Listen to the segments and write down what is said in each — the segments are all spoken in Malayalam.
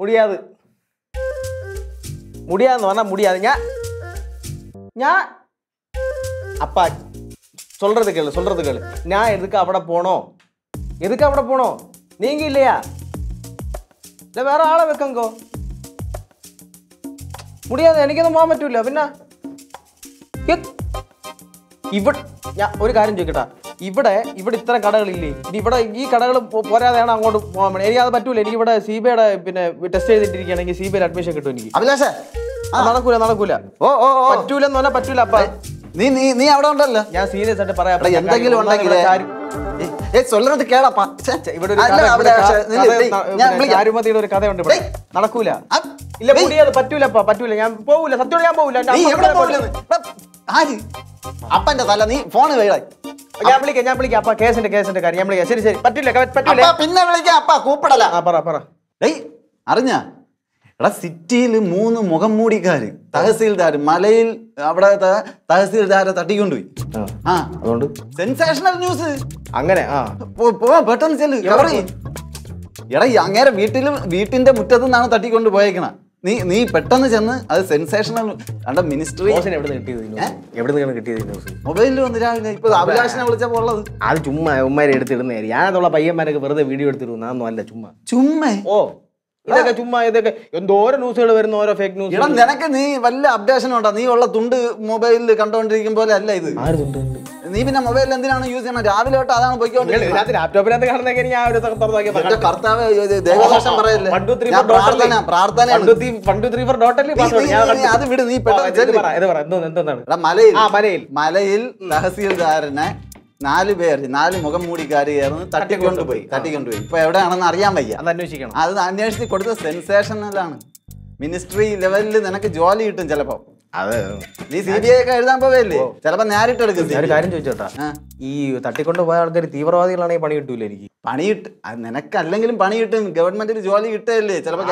முடியாது முடியாதுன்னு சொன்னா முடியாது. ஞா அப்பா சொல்றது கேளு. நான் எதுக்கு അവിടെ போனோம்? நீங்க இல்லையா? இல்ல வேற ஆளை വെക്കங்கോ. முடியாது, എനിക്കൊന്നും പോകാൻ പറ്റൂല. പിന്നെ ഞാൻ ഒരു കാര്യം ചോദിക്കട്ടാ, ഇവിടെ ഇത്ര കടകളില്ലേ? ഇവിടെ ഈ കടകൾ പോരാതെയാണ് അങ്ങോട്ട് പോകാൻ വേണ്ടി. എനിക്ക് അത് പറ്റൂല. എനിക്ക് ഇവിടെ CBIയുടെ പിന്നെ ടെസ്റ്റ് ചെയ്തിട്ടിരിക്കുകയാണെങ്കിൽ CBIയിൽ അഡ്മിഷൻ കിട്ടും എനിക്ക്. അഭിലാഷേ നടക്കൂല. പറ്റൂലെന്ന് പറഞ്ഞാൽ പറ്റൂല. അപ്പ നീ അവിടെ ഉണ്ടല്ലോ. ഞാൻ സീരിയസ് ആയിട്ട് പറയാം. എന്തെങ്കിലും ഉണ്ടെങ്കിൽ சொல்றது கேளப்பா. ഇവിടെ ഒരു ആരുമതിയുടെ ഒരു കഥയുണ്ട്. നടക്കൂല. ഇല്ല മുടിയത് പറ്റൂല. ഞാൻ പോവൂല. സത്യോടെ ഞാൻ പോവൂല. അപ്പന്റെ തല നീ ഫോണ് വേടാ. ഞാൻ വിളിക്കാം. അപ്പ കേസിന്റെ കാര്യം ഞാൻ വിളിക്കാം. ശരി പറ്റൂല. പിന്നെ വിളിക്കാം. അപ്പ കൂപ്പിടല. പറ. അറിഞ്ഞ എടാ, സിറ്റിയിൽ 3 മുഖം മൂടിക്കാര് തഹസീൽദാർ മലയിൽ അവിടത്തെ തഹസീൽദാരെ തട്ടിക്കൊണ്ടുപോയി. അതുകൊണ്ട് സെൻസേഷണൽ ന്യൂസ്. അങ്ങനെ പെട്ടെന്ന് ചെല്ല്. എടാ അങ്ങേരെ വീട്ടിന്റെ മുറ്റത്തു നിന്നാണ് തട്ടിക്കൊണ്ട് പോയേക്കണ. നീ പെട്ടെന്ന് ചെന്ന് അത് സെൻസേഷണൽ മിനിസ്ട്രി മൊബൈലിൽ വന്ന് രാവിലെ. ഇപ്പൊ അഭിലാഷിനെ വിളിച്ചപ്പോ ഉള്ളത് അത് ചുമ്മാ ഉമ്മാരെ എടുത്തിടുന്നേരി. ഞാനതുള്ള പയ്യന്മാരൊക്കെ വെറുതെ വീഡിയോ എടുത്തിരുന്നു. അതൊന്നും അല്ല, ചുമ്മാ. ഇതൊക്കെ ചുമ്മാ എന്തോരോ ന്യൂസുകൾ വരുന്ന ഓരോ ഫേക്ക് ന്യൂസ്. നിനക്ക് നീ വല്ല അപ്ഡേഷനും ഉണ്ടോ? നീ ഉള്ള തുണ്ട് മൊബൈലിൽ കണ്ടോണ്ടിരിക്കും പോലെ അല്ല ഇത്. നീ പിന്നെ മൊബൈലിൽ എന്തിനാണ് യൂസ് ചെയ്യണം? രാവിലെ തൊട്ട് അതാണ് പോയിക്കൊണ്ടിരിക്കുന്നത്. ലാപ്ടോപ്പിനകത്ത് കാണുന്നെങ്കിൽ ഞാൻ കർത്താവ് ദേവദോഷം പറയല്ലേ. അത് വിട്. നീ മലയിൽ തഹസീൽദാരനെ 4 മുഖം മൂടിക്കാര് ചേർന്ന് തട്ടിക്കൊണ്ടുപോയി. ഇപ്പൊ എവിടെയാണെന്ന് അറിയാൻ വയ്യ. അത് അന്വേഷിക്കണം. അത് അന്വേഷിച്ച് കൊടുത്ത സെൻസേഷനലാണ്. മിനിസ്ട്രി ലെവലിൽ നിനക്ക് ജോലി കിട്ടും ചിലപ്പോ. അത് നീ CBI ഒക്കെ എഴുതാൻ പോവല്ലേ, ചിലപ്പോ നേരിട്ട് എടുക്കും. ഒരു കാര്യം ചോദിച്ചോട്ടാ, ഈ തട്ടിക്കൊണ്ടുപോയ ആൾക്കാർ തീവ്രവാദികളാണെങ്കിൽ പണി കിട്ടൂല? എനിക്ക് പണി കിട്ടും. നിനക്ക് അല്ലെങ്കിലും പണി കിട്ടും. ഗവൺമെന്റിന് ജോലി കിട്ടല്ലേ ചിലപ്പോ.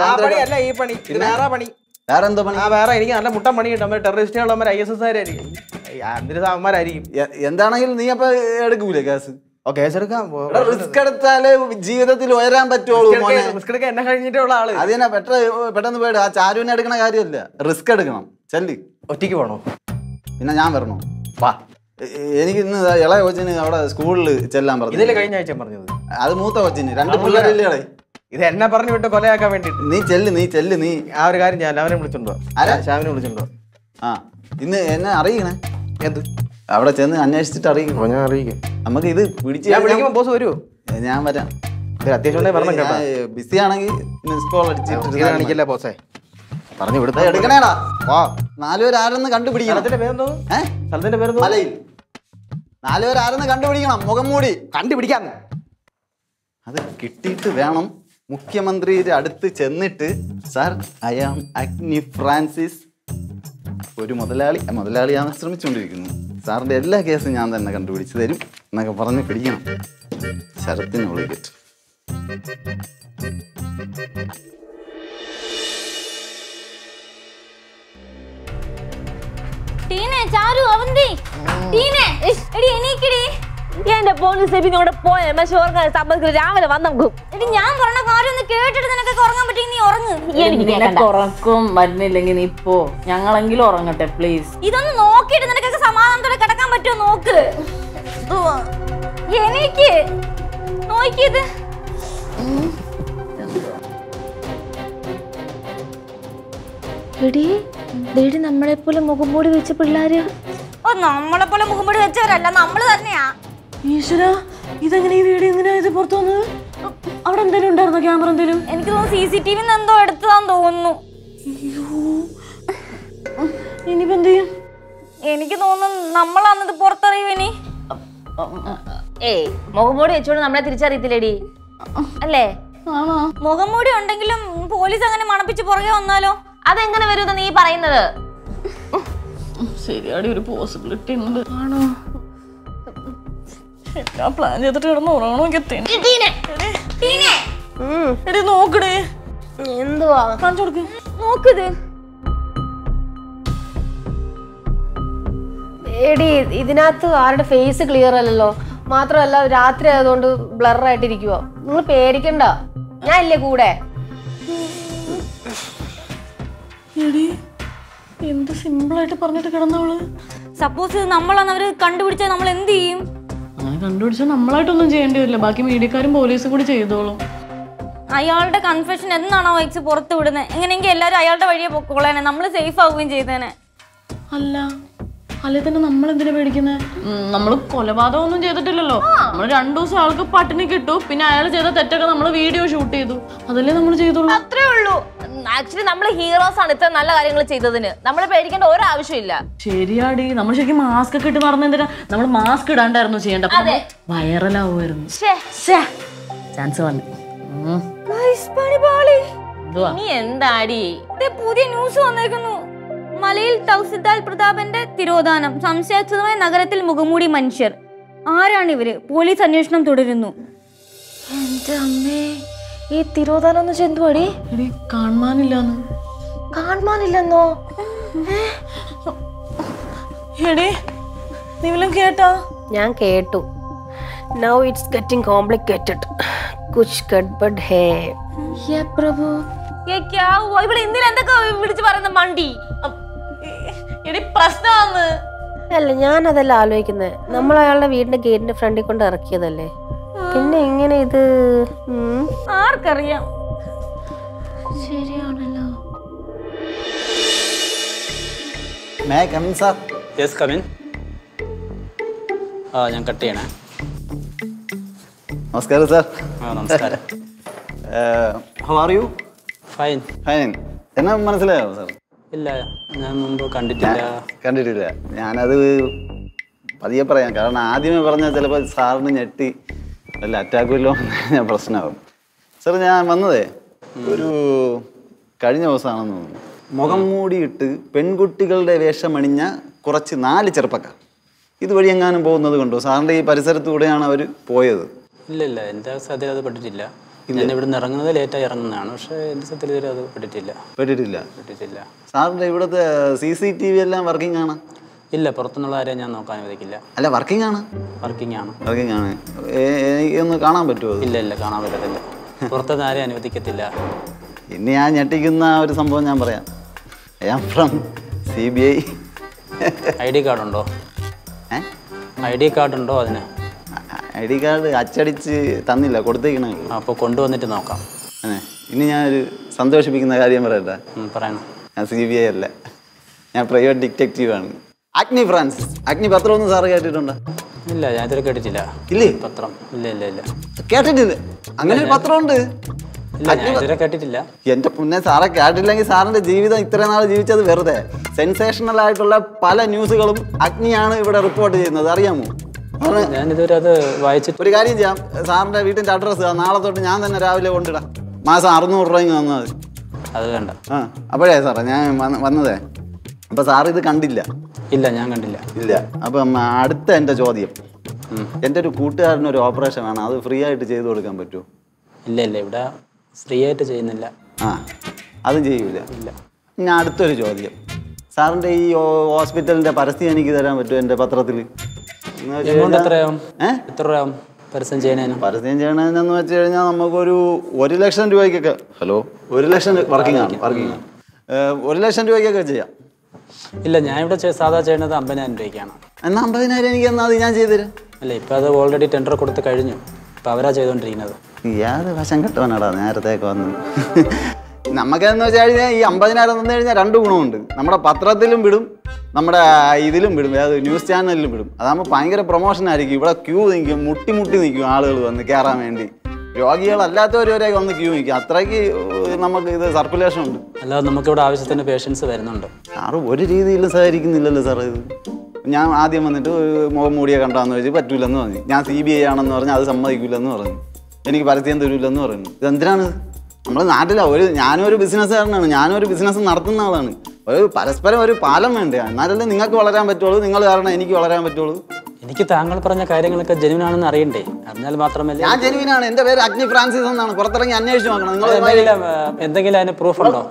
വേറെ എന്തോ പണി? വേറെ എനിക്ക് നല്ല മുട്ടൻ പണി കിട്ടും. ടെററിസ്റ്റുകളന്മാർ ISSകാരായിരിക്കും, അന്തരിസാവന്മാരായിരിക്കും. എന്താണെങ്കിലും നീ അപ്പൊ എടുക്കൂലേ കേസ്? കേസെടുക്കാം. റിസ്ക് എടുത്താലേ ജീവിതത്തിൽ ഉയരാൻ പറ്റുള്ളൂ. റിസ്ക് എടുക്കാൻ എന്നെ കഴിഞ്ഞിട്ടുള്ള ആള്. അതിനെ പെട്ടെന്ന് പോയിട്ട് ആ ചാരുവിനെ എടുക്കണ കാര്യമല്ല, റിസ്ക് എടുക്കണം. ചെല്ലി. ഒറ്റയ്ക്ക് പോണോ? പിന്നെ ഞാൻ വരണോ? എനിക്ക് ഇന്ന് ഇളയ കൊച്ചിന് അവിടെ സ്കൂളിൽ ചെല്ലാൻ പറഞ്ഞു. ഇതിലെ കഴിഞ്ഞ ആഴ്ച പറഞ്ഞത്. അത് മൂത്ത കൊച്ചിന് 2 പിള്ളേരില്ലേ. ഇത് എന്നെ പറഞ്ഞു വിട്ട് കൊലയാക്കാൻ വേണ്ടിട്ട്. നീ ചെല്ല്. നീ ആ ഒരു കാര്യം ഞാൻ അവനെ വിളിച്ചിട്ടുണ്ടോ? ഷാമിനെ വിളിച്ചിട്ടുണ്ടോ? ഇന്ന് എന്നെ അറിയിക്കണേ. എന്ത് അവിടെ ചെന്ന് അന്വേഷിച്ചിട്ട് അറിയിക്കും. ഞാൻ അറിയിക്കും. നമുക്ക് ഇത് പിടിച്ച് വിളിക്കുമ്പോ ബോസ് വരുമോ? ഞാൻ വരാം. അത്യാവശ്യം ബിസി ആണെങ്കിൽ മിസ് കോൾ അടിച്ചിട്ടില്ല ബോസേ. പറഞ്ഞു വിടുത്ത എടുക്കണേടാ. 4 പേര് ആരെന്ന് കണ്ടുപിടിക്കണം. സ്ഥലത്തിന്റെ പേരെന്തോ? മലയിൽ 4 പേര് ആരെന്ന് കണ്ടുപിടിക്കണം. മുഖം മൂടി കണ്ടുപിടിക്കാൻ. അത് കിട്ടിയിട്ട് വേണം മുഖ്യമന്ത്രിയുടെ അടുത്ത് ചെന്നിട്ട്, സാർ ഐ ആം അഗ്നി ഫ്രാൻസിസ്, ഒരു മുതലാളിയാണ് ശ്രമിച്ചുകൊണ്ടിരിക്കുന്നു, സാറിന്റെ എല്ലാ കേസും ഞാൻ തന്നെ കണ്ടുപിടിച്ച് തരും എന്നൊക്കെ പറഞ്ഞ് പിടിക്കണം. ശരത്തിന് വിളിക്കട്ടെ. എന്റെ പോലീസ് രാവിലെ വന്നു. ഞാൻ പറഞ്ഞ കാര്യം കേട്ടിട്ട് നിനക്കൊക്കെ ഉറങ്ങാൻ പറ്റി? നീ ഉറങ്ങ്. എനിക്ക് ഉറക്കം വരുന്നില്ലെങ്കിൽ നീ പോ, ഞങ്ങളെങ്കിലും ഉറങ്ങട്ടെ പ്ലീസ്. ഇതൊന്ന് നോക്കിയിട്ട് നിനക്കൊക്കെ സമാധാനത്തോടെ കിടക്കാൻ പറ്റുമോ നോക്ക്. എനിക്ക് നോക്കിയത് നമ്മളെ പോലെ മുഖംമൂടി വെച്ച പിള്ളേര്. നമ്മളെ പോലെ മുഖംമൂടി വെച്ചവരല്ല, നമ്മള് തന്നെയാ. ഈശ്വര, ഇതെങ്ങനെ ഈ വീഡിയോ എങ്ങനെയാ ഇത് പുറത്തു വന്നത്? അവിടെ എന്തെങ്കിലും ഉണ്ടായിരുന്നോ? ക്യാമറ എന്തെങ്കിലും? എനിക്ക് തോന്നുന്നു CCTV എന്തോ എടുത്തതാന്ന് തോന്നുന്നു. ഇനിയിപ്പോ എന്ത് ചെയ്യും? എനിക്ക് തോന്നുന്നു നമ്മളാന്നത് പുറത്തറിയുവിനി. മുഖംമൂടി വെച്ചോണ്ട് നമ്മളെ തിരിച്ചറിയത്തില്ലേടി അല്ലേ? മുഖംമൂടി ഉണ്ടെങ്കിലും പോലീസ് അങ്ങനെ മണപ്പിച്ച് പുറകെ വന്നാലോ? അതെങ്ങനെ വരും നീ പറയുന്നത്? ശരിയാടി, ഒരു പോസിബിലിറ്റി ഉണ്ട്. ആണോ? പ്ലാൻ ചെയ്തിട്ട് കിടന്ന് ഉറങ്ങണോ? നോക്കടേ. എന്തുവാ കാണിച്ചു കൊടുക്ക്. നോക്കിത് എടി, ഇതിനകത്ത് ആരുടെ ഫേസ് ക്ലിയർ അല്ലല്ലോ. മാത്രമല്ല രാത്രി ആയതുകൊണ്ട് ബ്ലർ ആയിട്ടിരിക്കുവോ. നിങ്ങൾ പേടിക്കണ്ട, ഞാൻ ഇല്ലേ കൂടെ. എടി എന്ത് സിമ്പിളായിട്ട് പറഞ്ഞിട്ട് കിടന്നവള്. സപ്പോസ് നമ്മളാണ് അവര് കണ്ടുപിടിച്ചാൽ നമ്മൾ എന്ത് ചെയ്യും? അങ്ങനെ കണ്ടുപിടിച്ചാൽ നമ്മളായിട്ടൊന്നും ചെയ്യേണ്ടി വരില്ല, ബാക്കി മീഡിയക്കാരും പോലീസും കൂടി ചെയ്തോളും. അയാളുടെ കൺഫെഷൻ എന്നാണോ വൈക്സ് പുറത്ത് വിടുന്നത്? എങ്ങനെയെങ്കിൽ എല്ലാവരും അയാളുടെ വഴിയെ പൊക്കോളാനെ, നമ്മൾ സേഫ് ആവുകയും ചെയ്തേനെ. അല്ലെ തന്നെ നമ്മൾ എന്തിനാ പേടിക്കുന്നത്? നമ്മൾ കൊലപാതകം ഒന്നും ചെയ്തിട്ടില്ലല്ലോ. നമ്മൾ 2 ദിവസം ആൾക്ക് പട്ടിണി കിട്ടു, പിന്നെ അയാൾ ചെയ്ത തെറ്റൊക്കെ നമ്മൾ വീഡിയോ ഷൂട്ട് ചെയ്തു, അതല്ലേ നമ്മൾ ചെയ്തോളൂ. അത്രേ ഉള്ളൂ. ആക്ച്വലി നമ്മൾ ഹീറോസ് ആണ് ഇത്ര നല്ല കാര്യങ്ങൾ ചെയ്തതിന്. നമ്മൾ പേടിക്കേണ്ട ഒരു ആവശ്യമില്ല. ശരിയാടി, നമ്മൾ ശരിക്കും മാസ്ക് ഒക്കെ ഇട്ട് നടന്ന എന്തിനാ? നമ്മൾ മാസ്ക് ഇടാണ്ടായിരുന്നു ചെയ്യേണ്ട, വൈറലാവുമായിരുന്നു. ചാൻസ് വന്നു. നീ എന്താടി പുതിയ ന്യൂസ് വന്നേക്കുന്നു. മലയിൽ തൗസിൽദാർ പ്രതാപന്റെ തിരോധാനം, സംശയാസ്പദമായ നഗരത്തിൽ മുഖംമൂടി മനുഷ്യർ. ആരാണ് ഇവര്? പോലീസ് അന്വേഷണം തുടരുന്നു. എന്റെ അമ്മേ, ഈ തിരോധാനം എന്ന് വെച്ചാൽ എന്തുവാടി? കാണാനില്ലെന്നോ? എടി നീ വല്ലതും കേട്ടോ? ഞാൻ കേട്ടു. Now it's getting complicated. कुछ गड़बड़ है. ये प्रभु, ये क्या हुआ? ഇവിടെ ഇന്നലെ എന്തൊക്കെ വിളിച്ചു പറയുന്ന മണ്ടി? എടി പ്രശ്നമാണ്. അല്ല, ഞാൻ അതല്ല ആലോചിക്കുന്നത്. നമ്മൾ അയാളുടെ വീടിന്റെ ഗേറ്റിന്റെ ഫ്രണ്ടിൽ കൊണ്ട് ഇറക്കിയതല്ലേ, പിന്നെ എങ്ങനെ ഇത്? ആർക്കറിയാം. ശരിയാണല്ലോ. May come in sir? Yes come in. ഞാൻ കട്ട് ചെയ്യണേ. നമസ്കാരം സാർ. നമസ്കാരം. How are you? Fine. Fine. എന്നെ മനസ്സിലായോ സാർ? ഇല്ല, ഞാൻ മുമ്പ് കണ്ടിട്ടില്ല. ഞാനത് പതിയെ പറയാം, കാരണം ആദ്യമേ പറഞ്ഞാൽ ചിലപ്പോൾ സാറിന് ഞെട്ടി വല്ല അറ്റാക്ക് വല്ലോ ഞാൻ പ്രശ്നമാകും. സാർ ഞാൻ വന്നതേ ഒരു കഴിഞ്ഞ ദിവസമാണെന്ന് തോന്നുന്നു. മുഖം മൂടിയിട്ട് പെൺകുട്ടികളുടെ വേഷമണിഞ്ഞ കുറച്ച് 4 ചെറുപ്പക്കാർ ഇതുവഴി എങ്ങാനും പോകുന്നത് കൊണ്ടോ? സാറിൻ്റെ ഈ പരിസരത്തൂടെയാണ് അവർ പോയത്? ഇല്ല, എൻ്റെ സത്യത്തിൽ അത് പെട്ടിട്ടില്ല. ഞാൻ ഇവിടെ നിന്ന് ഇറങ്ങുന്നത് ലേറ്റായി ഇറങ്ങുന്നതാണ്, പക്ഷേ എൻ്റെ സത്യത്തിൽ അത് പെട്ടിട്ടില്ല. സാറിൻ്റെ ഇവിടുത്തെ CCTV എല്ലാം വർക്കിംഗ് ആണ്? ഇല്ല, പുറത്തുനിന്നുള്ള ആരെയും ഞാൻ നോക്കാൻ അനുവദിക്കില്ല. അല്ല, വർക്കിംഗ് ആണ്. എനിക്കൊന്ന് കാണാൻ പറ്റുമോ? ഇല്ല, കാണാൻ പറ്റത്തില്ല. പുറത്തുനിന്ന് ആരെയും അനുവദിക്കത്തില്ല. ഇനി ഞാൻ ഞെട്ടിക്കുന്ന ഒരു സംഭവം ഞാൻ പറയാം. I am from CBI. ID കാർഡുണ്ടോ? ID കാർഡുണ്ടോ? അതിന് ID കാർഡ് അച്ചടിച്ച് തന്നില്ല, കൊടുത്തേക്കണേ. അപ്പോൾ കൊണ്ടുവന്നിട്ട് നോക്കാം. ഇനി ഞാനൊരു സന്തോഷിപ്പിക്കുന്ന കാര്യം പറയട്ടെ. പറയണം. ഞാൻ CBI അല്ല, ഞാൻ പ്രൈവറ്റ് ഡിറ്റക്റ്റീവാണ്. അഗ്നി ഫ്രാൻസിസ്. അഗ്നി പത്രം ഒന്നും സാറ് കേട്ടിട്ടുണ്ടോ? ഇല്ല, ഞാൻ ഇതുവരെ കേട്ടിട്ടില്ല. ഇല്ലേ പത്രം? ഇല്ല കേട്ടിട്ടില്ല. അങ്ങനെ ഒരു പത്രമുണ്ട്? കേട്ടിട്ടില്ല. എന്റെ മുന്നേ സാറെ കേട്ടില്ലെങ്കിൽ സാറിന്റെ ജീവിതം ഇത്രയും നാൾ ജീവിച്ചത് വെറുതെ. സെൻസേഷണൽ ആയിട്ടുള്ള പല ന്യൂസുകളും അഗ്നിയാണ് ഇവിടെ റിപ്പോർട്ട് ചെയ്യുന്നത്, അറിയാമോ? ഞാനിതുവരെ അത് വായിച്ചിട്ട്. ഒരു കാര്യം ചെയ്യാം, സാറിന്റെ വീട്ടിന്റെ അഡ്രസ്സ് നാളെ തൊട്ട് ഞാൻ തന്നെ രാവിലെ കൊണ്ടിടാം. മാസം 600 രൂപ തന്നാൽ മതി. അത് വേണ്ട. അപ്പോഴേ സാറേ ഞാൻ വന്നതേ, അപ്പൊ സാർ ഇത് കണ്ടില്ല? ഇല്ല, ഞാൻ കണ്ടില്ല. ഇല്ല. അപ്പം അടുത്ത എൻ്റെ ചോദ്യം, എൻ്റെ ഒരു കൂട്ടുകാരന് ഒരു ഓപ്പറേഷൻ വേണം, അത് ഫ്രീ ആയിട്ട് ചെയ്തു കൊടുക്കാൻ പറ്റുമോ? ഇല്ല, ഇവിടെ ഫ്രീ ആയിട്ട് ചെയ്യുന്നില്ല. അതും ചെയ്യൂല? ഇല്ല. ഞാൻ അടുത്തൊരു ചോദ്യം, സാറിൻ്റെ ഈ ഹോസ്പിറ്റലിൻ്റെ പരസ്യം എനിക്ക് തരാൻ പറ്റുമോ എൻ്റെ പത്രത്തിൽ? എത്ര രൂപ പരസ്യം ചെയ്യണേന്ന് വെച്ച് കഴിഞ്ഞാൽ നമുക്കൊരു 1 ലക്ഷം രൂപയ്ക്കൊക്കെ. ഹലോ, 1 ലക്ഷം വർക്കിംഗ് ആണ്. 1 ലക്ഷം രൂപയ്ക്കൊക്കെ ചെയ്യാം. ഇല്ല, ഞാൻ ഇവിടെ സാധാ ചെയ്യുന്നത് 50,000 രൂപയ്ക്കാണ്. എന്നാൽ 50,000 എനിക്ക് എന്നാൽ അത് ഞാൻ ചെയ്തുതരാം. അല്ല, ഇപ്പം അത് ഓൾറെഡി ടെൻഡർ കൊടുത്ത് കഴിഞ്ഞു. ഇപ്പം അവരാ ചെയ്തുകൊണ്ടിരിക്കുന്നത്. യാത് വശം കെട്ടവനാടാ നേരത്തേക്ക് വന്ന്. നമുക്കെന്ന് വെച്ച് കഴിഞ്ഞാൽ ഈ 50,000 തന്നു കഴിഞ്ഞാൽ 2 ഗുണമുണ്ട്. നമ്മുടെ പത്രത്തിലും വിടും, നമ്മുടെ ഇതിലും വിടും, അതായത് ന്യൂസ് ചാനലിലും വിടും. അതാകുമ്പോൾ ഭയങ്കര പ്രൊമോഷൻ ആയിരിക്കും. ഇവിടെ ക്യൂ നിൽക്കും, മുട്ടി നിൽക്കും ആളുകൾ വന്ന് കയറാൻ വേണ്ടി. രോഗികളല്ലാത്തവരെ വന്ന് ക്യൂ നിൽക്കും. അത്രയ്ക്ക് നമുക്ക് ഇത് സർക്കുലേഷൻ ഉണ്ട്. അല്ലാതെ നമുക്കിവിടെ ആവശ്യത്തിന് പേഷ്യൻസ് വരുന്നുണ്ട്. സാറ് ഒരു രീതിയിലും സഹകരിക്കുന്നില്ലല്ലോ സാർ. ഇത് ഞാൻ ആദ്യം വന്നിട്ട് മുഖം മൂടിയെ കണ്ടാന്ന് വെച്ച് പറ്റൂലെന്ന് പറഞ്ഞു. ഞാൻ CBI ആണെന്ന് പറഞ്ഞാൽ അത് സമ്മതിക്കില്ലെന്ന് പറഞ്ഞു. എനിക്ക് പരസ്യം തരൂലെന്ന് പറഞ്ഞു. ഇതെന്തിനാണ്? നമ്മുടെ നാട്ടിലാണ് ഞാനും ഒരു ബിസിനസ്സുകാരനാണ്, ഞാനും ഒരു ബിസിനസ് നടത്തുന്ന ആളാണ്. പരസ്പരം ഒരു പാലം വേണ്ടേ? എന്നാലല്ലേ നിങ്ങൾക്ക് വളരാൻ പറ്റുള്ളൂ, നിങ്ങൾ കാരണം എനിക്ക് വളരാൻ പറ്റുള്ളൂ. എനിക്ക് താങ്കൾ പറഞ്ഞ കാര്യങ്ങളൊക്കെ ജെനുവിൻ ആണെന്ന് അറിയണ്ടേ? അറിഞ്ഞാൽ മാത്രമല്ല. ഞാൻ ജെനുവിനാണ്. എൻ്റെ പേര് അഗ്നി ഫ്രാൻസിസ് എന്നാണ്. പുറത്തിറങ്ങി അന്വേഷിച്ച് നോക്കണം. നിങ്ങൾ എന്തെങ്കിലും അതിന് പ്രൂഫ് ഉണ്ടോ?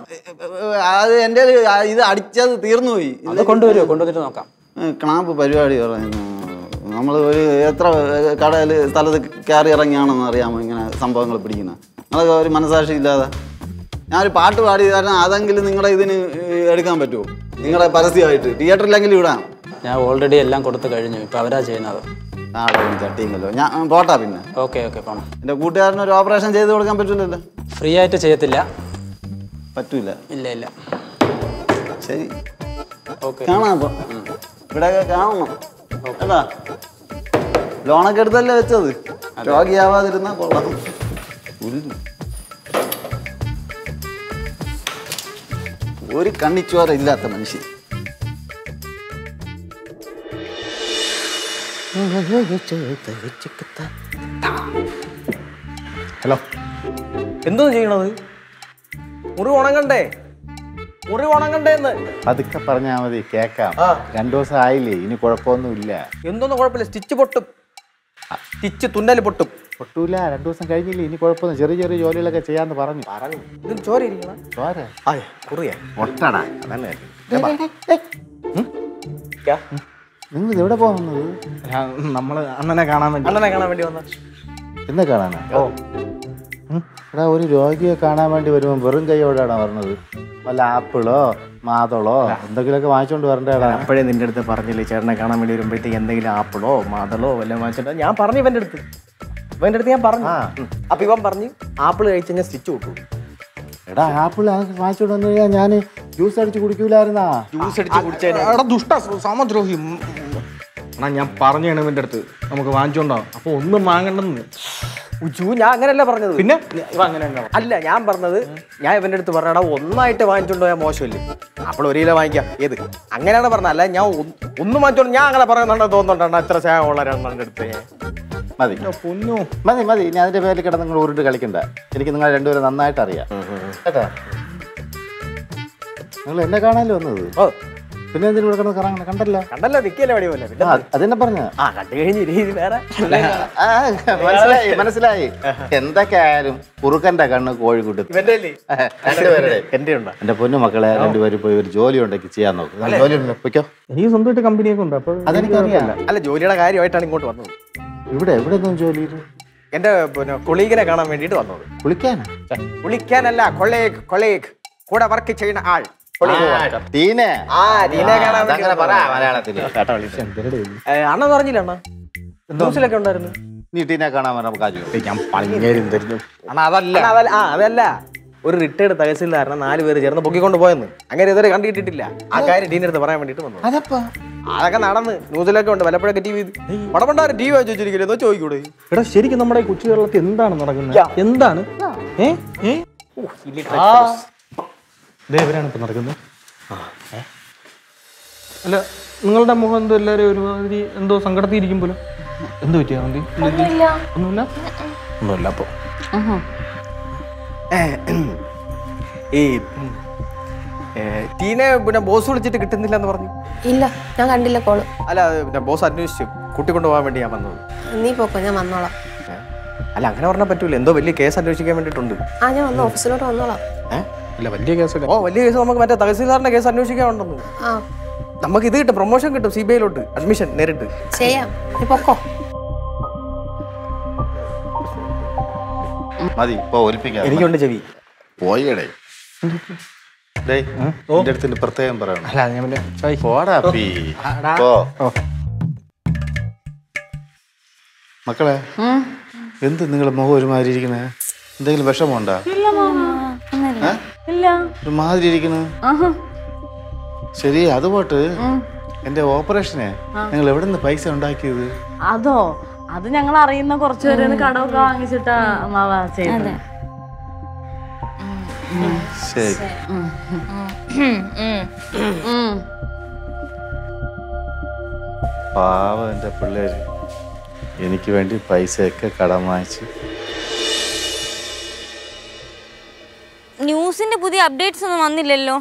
അത് എൻ്റെ ഇത് അടിച്ചത് തീർന്നു പോയി. അത് കൊണ്ടുവന്നിട്ട് നോക്കാം. ക്ലാമ്പ് പരിപാടി പറയുന്നു. നമ്മൾ ഒരു എത്ര കടയിൽ സ്ഥലത്ത് കയറി ഇറങ്ങിയാണെന്ന് അറിയാമോ ഇങ്ങനെ സംഭവങ്ങൾ പിടിക്കുന്നത്? നിങ്ങളൊക്കെ ഒരു മനസാക്ഷി ഇല്ലാതെ ഞാനൊരു പാട്ട് പാടി കാരണം അതെങ്കിലും നിങ്ങളുടെ ഇതിന് എടുക്കാൻ പറ്റുമോ? നിങ്ങളുടെ പരസ്യമായിട്ട് തിയേറ്ററിലെങ്കിലും ഇടാം. ഞാൻ ഓൾറെഡി എല്ലാം കൊടുത്തു കഴിഞ്ഞു. ഇപ്പം അവരാ ചെയ്യുന്നത്. നാടകം ചട്ടിയുമല്ലോ. ഞാൻ പോട്ടാ പിന്നെ. ഓക്കെ പോണം. എൻ്റെ കൂട്ടുകാരന് ഒരു ഓപ്പറേഷൻ ചെയ്ത് കൊടുക്കാൻ പറ്റില്ലല്ലോ? ഫ്രീ ആയിട്ട് ചെയ്യത്തില്ല. പറ്റൂല. ഇല്ല. ശരി, ഓക്കെ. കാണാം. അപ്പോൾ ഇവിടെയൊക്കെ കാണണം കേട്ടാ. ലോണൊക്കെ എടുത്തല്ലേ വെച്ചത്. രോഗിയാവാതിരുന്നാ കൊള്ളാം. ഒരു കണ്ണിച്ചോര ഇല്ലാത്ത മനുഷ്യൻ. ഹലോ, എന്തോ ചെയ്യണത്? മുറി ഉണങ്ങണ്ടേ? മുറി ഉണങ്ങണ്ടേന്ന് അതൊക്കെ പറഞ്ഞാൽ മതി, കേക്കാം. 2 ദിവസം ആയില്ലേ, ഇനി കുഴപ്പമൊന്നുമില്ല. എന്തൊന്നും കുഴപ്പമില്ല. സ്റ്റിച്ച് പൊട്ടും, സ്റ്റിച്ച് തുന്നല് പൊട്ടും. പൊട്ടൂല, 2 ദിവസം കഴിഞ്ഞില്ലേ, ഇനി കുഴപ്പമൊന്നും. ചെറിയ ചെറിയ ജോലികളൊക്കെ ചെയ്യാന്ന് പറഞ്ഞു. ഇതിന് ചോര ഇരിക്കണം. ചോര കുറിയാ ഒട്ടടാ. അതല്ലേ നിങ്ങൾ എവിടെ പോകുന്നത്? നമ്മള് അണ്ണനെ കാണാൻ വേണ്ടി വന്ന. എന്നെ കാണാനാ? എടാ, ഒരു രോഗിയെ കാണാൻ വേണ്ടി വരുമ്പോൾ വെറും കൈയോടാണ് പറഞ്ഞത്. വല്ല ആപ്പിളോ മാതളോ എന്തെങ്കിലുമൊക്കെ വാങ്ങിച്ചോണ്ട് വരണ്ടേടാ. അപ്പോഴേ നിന്റെ അടുത്ത് പറഞ്ഞില്ലേ ചേട്ടനെ കാണാൻ വേണ്ടി വരുമ്പോഴത്തേക്ക് എന്തെങ്കിലും ആപ്പിളോ മാതളോ വല്ലതും വാങ്ങിച്ചിട്ട് ഞാൻ പറഞ്ഞു ഇവന്റെ അടുത്ത് ഞാൻ പറഞ്ഞു. അപ്പൊ ഇവൻ പറഞ്ഞു ആപ്പിൾ കഴിച്ച് കഴിഞ്ഞാൽ സ്റ്റിച്ച് കൊടുക്കും. എടാ, ആപ്പിൾ വാങ്ങിച്ചോണ്ട് വന്നു കഴിഞ്ഞാൽ ഞാൻ ജ്യൂസ് അടിച്ച് കുടിക്കൂലായിരുന്നാ? ജ്യൂസ് അടിച്ച് കുടിച്ചാ ദുഷ്ട സമദ്രോഹി. ഞാൻ പറഞ്ഞു ഇവന്റെ അടുത്ത് നമുക്ക് വാങ്ങിച്ചോണ്ടോ. അപ്പൊ ഒന്നും വാങ്ങണ്ടെന്ന്. ഞാൻ അങ്ങനെയല്ല പറഞ്ഞത്. പിന്നെ അല്ല, ഞാൻ പറഞ്ഞത് ഞാൻ ഇവന്റെ അടുത്ത് പറഞ്ഞടാ ഒന്നായിട്ട് വാങ്ങിച്ചോണ്ട് പോയാൽ മോശമല്ലേ, അപ്പോൾ 1 കിലോ വാങ്ങിക്കാം. ഏത് അങ്ങനെയാണ് പറഞ്ഞത്. അല്ല ഞാൻ ഒന്നും വാങ്ങിച്ചോണ്ട് ഞാൻ അങ്ങനെ പറയുന്നുണ്ടോ തോന്നുന്നുണ്ടോ? അത്ര സ്നേഹമുള്ള രണ്ടെണ്ണം അടുത്ത് മതി മതി മതി. ഇനി അതിന്റെ പേരിൽ കിടന്ന് നിങ്ങൾ ഉരുട്ട് കളിക്കണ്ട. എനിക്ക് നിങ്ങൾ രണ്ടുപേരും നന്നായിട്ട് അറിയാം കേട്ടാ. നിങ്ങൾ എന്നെ കാണാനല്ലോ വന്നത്. പിന്നെ എന്തിനും ഇവിടെ കിടന്ന് കറങ്ങണം? കണ്ടല്ലോ നിക്കല്ലേ വടി പോലെ. അതെന്നെ പറഞ്ഞ കണ്ടു കഴിഞ്ഞ് രീതി വേറെ മനസ്സിലായി. എന്തൊക്കെയായാലും കുറുക്കന്റെ കണ്ണ് കോഴിക്കുട്ടി. എന്റെ പൊന്നു മക്കളെ, രണ്ടുപേരും പോയി ഒരു ജോലി ഉണ്ടെങ്കിൽ ചെയ്യാൻ നോക്കും. ജോലി പൊയ്ക്കോ. എനിക്ക് സ്വന്തമായിട്ട് കമ്പനിയൊക്കെ ഉണ്ട്. അപ്പൊ അതെനിക്കറിയാം. അല്ല, ജോലിയുടെ കാര്യമായിട്ടാണ് ഇങ്ങോട്ട് വന്നത്. ഇവിടെ ഒന്നും ജോലി? എന്റെ കൊളീഗിനെ കാണാൻ വേണ്ടിട്ട് വന്നത്. കുളിക്കാനല്ല, കൊളീഗ് കൂടെ വർക്ക് ചെയ്യുന്ന ആൾ. അണ്ണ പറഞ്ഞില്ല അണ്ണ ന്യൂസിലൊക്കെ ഉണ്ടായിരുന്നു. നീ ടീനെ കാണാൻ അതല്ല, ഒരു റിട്ടയർഡ് തഹസിൽദാരനെ 4 പേര് ചേർന്ന് പൊക്കിക്കൊണ്ട് പോയെന്ന്. അങ്ങനെ ഇതുവരെ കണ്ടിട്ടില്ല. ആ കാര്യം ടീനെ അടുത്ത് പറയാൻ വേണ്ടിട്ട് വന്നു. അതൊക്കെ നടന്ന് ന്യൂസിലൊക്കെ ഉണ്ട്. വല്ലപ്പോഴൊക്കെ ടി വി പടപണ്ടാറ് ടി വി ചോദിച്ചിരിക്കില്ല. എന്തോ ചോദിക്കൂടെ? എടാ, ശരിക്കും നമ്മുടെ കൊച്ചു കേരളത്തിൽ എന്താണ് നടക്കുന്നത്? എന്താണ് ഇവരാണ് ഇപ്പൊ നടക്കുന്നത്. അല്ല, നിങ്ങളുടെ മുഖം എന്തോ എല്ലാവരും ഒരുമാതിരി എന്തോ സങ്കടത്തിയിരിക്കും പോലെ. എന്ത് പറ്റിയാ? ഒന്നുമില്ല. അപ്പൊ ഈ ടീനെ പിന്നെ ബോസ് വിളിച്ചിട്ട് കിട്ടുന്നില്ല എന്ന് പറഞ്ഞു. ഇല്ല, ഞാൻ കണ്ടില്ല കോള്. അല്ല, പിന്നെ ബോസ് അന്വേഷിച്ചു കൂട്ടിക്കൊണ്ടു പോകാൻ വേണ്ടി ഞാൻ വന്നത്. നീ പോക്കോ, ഞാൻ വന്നോളാം. അല്ല, അങ്ങനെ പറഞ്ഞാൽ പറ്റൂല. എന്തോ വലിയ കേസ് അന്വേഷിക്കാൻ വേണ്ടിട്ടുണ്ട്. ഞാൻ വന്ന് ഓഫീസിലോട്ട് വന്നോളാം. അല്ല, വലിയ കേസ്. വലിയ കേസ് നമുക്ക് മറ്റേ തഹസീൽദാറിന്റെ കേസ് അന്വേഷിക്കാനുണ്ടെന്ന്. നമുക്ക് ഇത് കിട്ടും, പ്രൊമോഷൻ കിട്ടും. CBIയിലോട്ട് അഡ്മിഷൻ നേരിട്ട് ചെയ്യാം. നീ പൊക്കോ. മതി, എനിക്കുണ്ട് ചെവി. പോയടേ അടുത്ത് പ്രത്യേകം പറയണം. മക്കളെ, എന്ത് നിങ്ങളെ മുഖം ഒരുമാതിരി ഇരിക്കണേ? എന്തെങ്കിലും വിഷമമുണ്ടോ? ഒരുമാതിരി ഇരിക്കണേ. ശരി, അത് പോട്ട്. എന്റെ ഓപ്പറേഷനെ നിങ്ങൾ എവിടെ നിന്ന് പൈസ ഉണ്ടാക്കിയത്? അതോ, അത് ഞങ്ങൾ അറിയുന്ന കുറച്ചു പേര് കടമൊക്കെ വാങ്ങിച്ചിട്ടാ അമ്മാവ ചെയ്തത്. ശരി. പാവം എന്റെ പിള്ളേര് എനിക്ക് വേണ്ടി പൈസയൊക്കെ കടം വാങ്ങിച്ചു. ന്യൂസിന്റെ പുതിയ അപ്ഡേറ്റ്സ് ഒന്നും വന്നില്ലല്ലോ.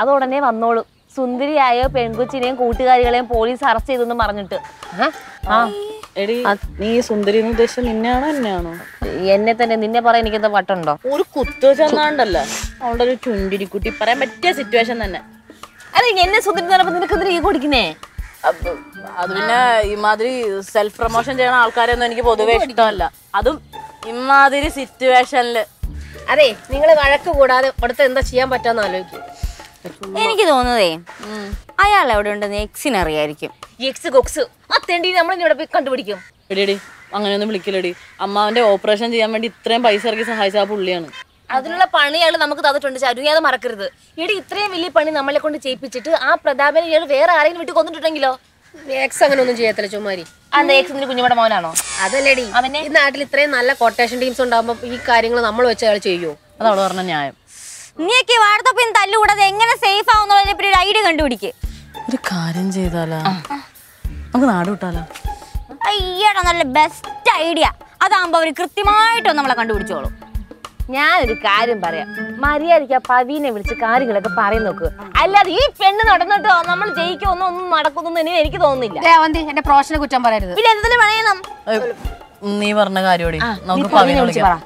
അത് ഉടനെ വന്നോളൂ. സുന്ദരിയായ പെൺകൊച്ചിനെയും കൂട്ടുകാരികളെയും പോലീസ് അറസ്റ്റ് ചെയ്തെന്ന് പറഞ്ഞിട്ട്. എടി, നീ സുന്ദരി എന്ന് ഉദ്ദേശിച്ചത് നിന്നെയാണോ എന്നെയാണോ? എന്നെ തന്നെ. നിന്നെ പറയാൻ എനിക്കെന്താ വട്ടുണ്ടോ? ഒരു കുത്തു ചെന്നാണ്ടല്ല, അവളുടെ ഒരു ചുണ്ടിരിക്കുട്ടി പറയാൻ പറ്റിയ സിറ്റുവേഷൻ തന്നെ. അതെ, എന്നെ സുന്ദരി പറഞ്ഞപ്പോ നിനക്ക് എന്തിനാ ഈ കൊടുക്കുന്നേ? അത് പിന്നെ ഇമാതിരി സെൽഫ് പ്രൊമോഷൻ ചെയ്യുന്ന ആൾക്കാരെയൊന്നും എനിക്ക് പൊതുവെ ഇഷ്ടമല്ല. അതും ഇമാതിരി സിറ്റുവേഷനില്. അതെ നിങ്ങൾ വഴക്ക് കൂടാതെ അടുത്ത് എന്താ ചെയ്യാൻ പറ്റാന്ന് ആലോചിക്കും. എനിക്ക് തോന്നുന്നതേ അയാൾ എവിടെ ഉണ്ടെന്ന് എക്സിന് അറിയായിരിക്കും. എക്സ് കൊക്സ് ആ തെണ്ടി നമ്മൾ ഇവിടെ പോയി കണ്ടുപിടിക്കും. എടിയടി അങ്ങനെയൊന്നും വിളിക്കലടി. അമ്മാവന്റെ ഓപ്പറേഷൻ ചെയ്യാൻ വേണ്ടി ഇത്രയും പൈസ ഇറക്കി സഹായിച്ച ആ പുള്ളിയാണ്. അതിനുള്ള പണിയാൾ നമുക്ക് തന്നിട്ടുണ്ട് ചാരു, നീ അത് മറക്കരുത്. ഇടി ഇത്രയും വലിയ പണി നമ്മളെ കൊണ്ട് ചെയ്യിപ്പിച്ചിട്ട് ആ പ്രതാപനെ ഇയാൾ വേറെ ആരെയും വീട്ടിൽ കൊന്നിട്ടുണ്ടെങ്കിലോ? എക്സ് അങ്ങനെ ഒന്നും ചെയ്യത്തില്ല ചുമ്മാരി. അതെ എക്സിന്റെ കുഞ്ഞുമോടെ മോനാണോ? അതല്ലേടി ഈ നാട്ടിൽ ഇത്രയും നല്ല കൊട്ടേഷൻ ടീംസ് ഉണ്ടാകുമ്പോ ഈ കാര്യങ്ങൾ നമ്മൾ വെച്ച് അയാൾ ചെയ്യുമോ? അത് അവള് പറഞ്ഞ ന്യായം. നീയൊക്കെ വാർത്തപ്പിൻ തല്ലുകൂടാതെ എങ്ങനെ സേഫ് ആവുന്നതിനെ പറ്റി ഒരു ഐഡിയ കണ്ടുപിടിക്ക്. ഒരു കാര്യം ചെയ്താലോ? നമുക്ക് നാട് വിട്ടാലോ? അയ്യടാ നല്ല ബെസ്റ്റ് ഐഡിയ. അതാകുമ്പോ അവര് കൃത്യമായിട്ടോ നമ്മളെ കണ്ടുപിടിച്ചോളും. ഞാനൊരു കാര്യം പറയാം, മര്യാദയ്ക്ക് ആ പവീനെ വിളിച്ച് കാര്യങ്ങളൊക്കെ പറയും നോക്കുക. അല്ലാതെ ഈ പെണ്ണ് നടന്നിട്ടോ നമ്മൾ ജയിക്കൊന്നും നടക്കുന്നു എനിക്ക് തോന്നുന്നില്ല. എന്റെ പ്രൊഫഷനെ കുറ്റം പറയരുത്. പിന്നെ എന്തിനു പറയണം? നീ പറഞ്ഞ കാര്യോടി നമുക്ക് പവീനെ വിളിക്കാം.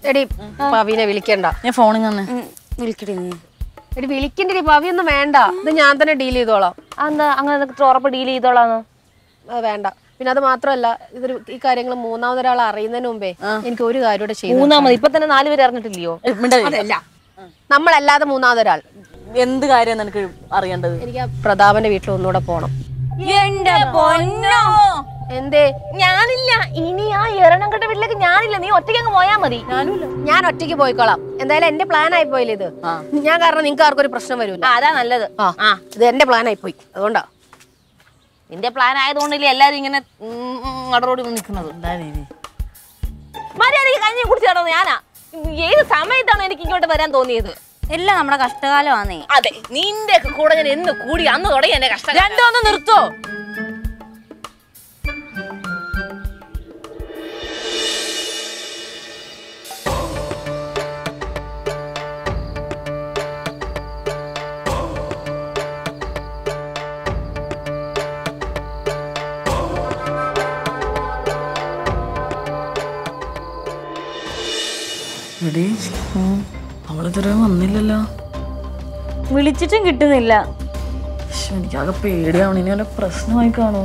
എടി പവീനെ വിളിക്കണ്ട, ഞാൻ ഫോണിൽ തന്നെ വിളിക്കട്ടെ നീ. എടി വിളിക്കണ്ടടി, പവിയൊന്നും വേണ്ട, ഇത് ഞാൻ തന്നെ ഡീൽ ചെയ്തോളാം. എന്താ അങ്ങനെ ഉറപ്പ് ഡീൽ ചെയ്തോളാന്ന്? വേണ്ട. പിന്നെ അത് മാത്രമല്ല, ഇതൊരു ഈ കാര്യങ്ങൾ മൂന്നാമതൊരാൾ അറിയുന്നതിന് മുമ്പേ എനിക്ക് ഒരു കാര്യം കൂടെ ചെയ്തു. മൂന്നാമത് ഇപ്പൊ തന്നെ 4 പേര് അറിഞ്ഞിട്ടില്ലയോ? അതല്ല, നമ്മളല്ലാതെ മൂന്നാമതൊരാൾ. എന്ത് കാര്യം നിനക്ക് അറിയേണ്ടത്? എനിക്ക് ആ പ്രതാപന്റെ വീട്ടിൽ ഒന്നുകൂടെ പോണം. എന്റെ പൊന്നോ, എന്തേ? ഞാനില്ല ഇനി ആ എറണാകുളത്തെ വീട്ടിലേക്ക് ഞാനില്ല. നീ ഒറ്റയ്ക്ക് അങ്ങ് പോയാ മതി. ഞാൻ ഒറ്റയ്ക്ക് പോയിക്കോളാം. എന്തായാലും എന്റെ പ്ലാൻ ആയി പോയില്ലേ ഇത്. ഞാൻ കാരണം നിങ്ങൾക്ക് ആർക്കും ഒരു പ്രശ്നം വരൂല. അതാ നല്ലത്. ഇത് എന്റെ പ്ലാൻ ആയി പോയി, അതുകൊണ്ടാ. നിന്റെ പ്ലാൻ ആയതുകൊണ്ടല്ലേ എല്ലാരും ഇങ്ങനെ നടറോടി നിൽക്കുന്നത്. മര്യാദയ്ക്ക് കഞ്ഞി കുടിച്ചാണോ? ഞാനാ ഏത് സമയത്താണ് എനിക്ക് ഇങ്ങോട്ട് വരാൻ തോന്നിയത്? എല്ലാം നമ്മുടെ കഷ്ടകാലമാണേ. അതെ, നിന്റെ കൂടെ ഞാൻ എന്ന് കൂടി അന്ന് തുടങ്ങി എന്റെ കഷ്ടം. രണ്ടോ ഒന്ന് നിർത്തോ? അവളിതുവരെ വന്നില്ലല്ലോ. വിളിച്ചിട്ടും കിട്ടുന്നില്ല. എനിക്കാകെ പേടിയാണ്. ഇനി വല്ല പ്രശ്നമായി കാണോ?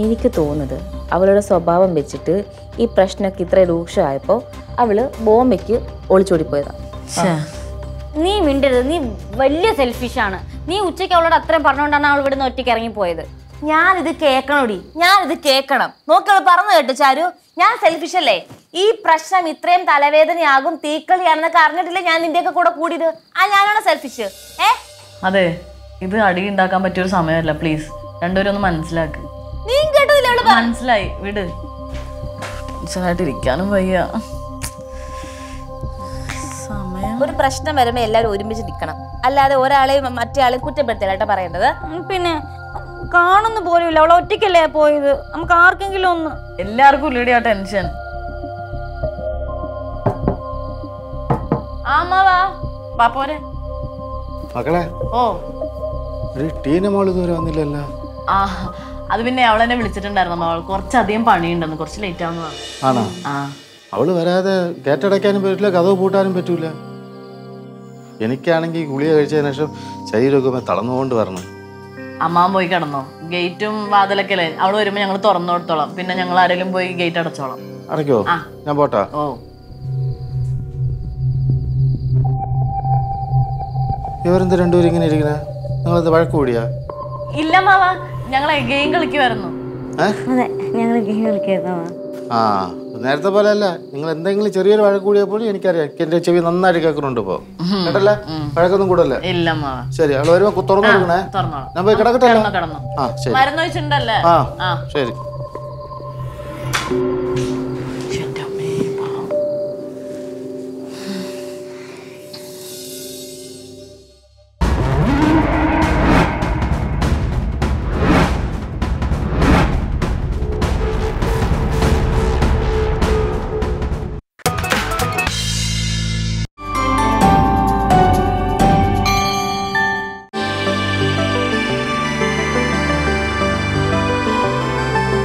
എനിക്ക് തോന്നുന്നത് അവളുടെ സ്വഭാവം വെച്ചിട്ട് ഈ പ്രശ്നമൊക്കെ ഇത്ര രൂക്ഷമായപ്പോ അവള് ബോംബെക്ക് ഒളിച്ചോടിപ്പോയതാ. നീ മിണ്ടരുത്, നീ വലിയ സെൽഫിഷാണ്. നീ ഉച്ചയ്ക്ക് അവളോട് അത്രയും പറഞ്ഞുകൊണ്ടാണ് അവൾ ഇവിടുന്ന് ഒറ്റയ്ക്ക് ഇറങ്ങിപ്പോയത്. ഞാനിത് കേക്കണോടി, ഞാനിത് കേക്കണം. നോക്കിയവള് പറഞ്ഞു കേട്ടു ചാരു, ഞാൻ സെൽഫിഷ് അല്ലേ? ഈ പ്രശ്നം ഇത്രയും തലവേദനയാകും, തീക്കളിയാണെന്നൊക്കെ അറിഞ്ഞിട്ടില്ലേ ഞാൻ നിന്റെയൊക്കെ കൂടെ കൂടിയത്? ഞാനാണ് സെൽഫിഷ്. അതെ, ഇത് അടി ഉണ്ടാക്കാൻ പറ്റിയൊരു സമയമല്ല. പ്ലീസ് രണ്ടുപേരും ഒന്ന് മനസ്സിലാക്ക്. നീ കേട്ടതില്ല? മനസ്സിലായി, വിട്. ഇരിക്കാനും വയ്യ. ഒരു പ്രശ്നം വരുമ്പോ എല്ലാരും ഒരുമിച്ച് നിൽക്കണം, അല്ലാതെ ഒരാളെയും മറ്റേ ആളെയും കുറ്റപ്പെടുത്തലായിട്ട് പറയേണ്ടത്. പിന്നെ കാണുന്ന പോലുമില്ല, അവൾ ഒറ്റയ്ക്കല്ലേ പോയത്. നമുക്ക് ആർക്കെങ്കിലും ഒന്ന്. എല്ലാവർക്കും ഇല്ലടി ആ ടെൻഷൻ. പോരെ മക്കളെ, ഓ ടീന മോള് ഇതുവരെ വന്നില്ലല്ലോ. അത് പിന്നെ അവളെന്നെ വിളിച്ചിട്ടുണ്ടായിരുന്നു. അവൾ കുറച്ചധികം പണിയുണ്ടെന്ന്, കുറച്ച് ലേറ്റ് ആവുന്നതാണ്. ആണോ? അവള് വരാതെ ഗേറ്റടയ്ക്കാനും പറ്റില്ല, കഥവ് പൂട്ടാനും പറ്റൂല. എനിക്കാണെങ്കിൽ ഗുളിക കഴിച്ചതിന് ശേഷം ശരീരമൊക്കെ തളർന്നുകൊണ്ട് വരണം. അമ്മാവൻ പോയി കിടന്നോ? ഗേറ്റും വാതിലൊക്കെ അല്ലേ? അവള് വരുമ്പോ ഞങ്ങൾ തുറന്നു കൊടുത്തോളാം. പിന്നെ ഞങ്ങൾ ആരെങ്കിലും പോയി ഗേറ്റ് അടച്ചോളാം. അടയ്ക്കോ? ഞാൻ പോട്ടാ. ഓ, ഇവരെന്ത് രണ്ടുപേരും ഇങ്ങനെ ഇരിക്കണേ? നിങ്ങളെന്ത് വഴക്ക് കൂടിയാ? ഇല്ല മാവ, ഞങ്ങളെ ഗെയിം കളിക്കുമായിരുന്നു. അതെ, ഞങ്ങൾ ഗെയിം കളിക്കായിരുന്നു. നേരത്തെ പോലെ അല്ല, നിങ്ങൾ എന്തെങ്കിലും ചെറിയൊരു വഴക്ക് കൂടിയപ്പോഴും എനിക്കറിയാം. എന്റെ ചെവി നന്നായിട്ട് കേൾക്കുന്നുണ്ട് ഇപ്പൊ. കേട്ടല്ലേ? വഴക്കൊന്നും കൂടല്ലേ? ഇല്ല മാവ. ശരി, അവള് വരുമ്പോ തുറന്നു കൊടുക്കണേ. ഞാൻ പോയി കിടക്കട്ടെ. കിടന്നു. മരുന്ന് വെച്ചിട്ടുണ്ടല്ലേ? ശരി.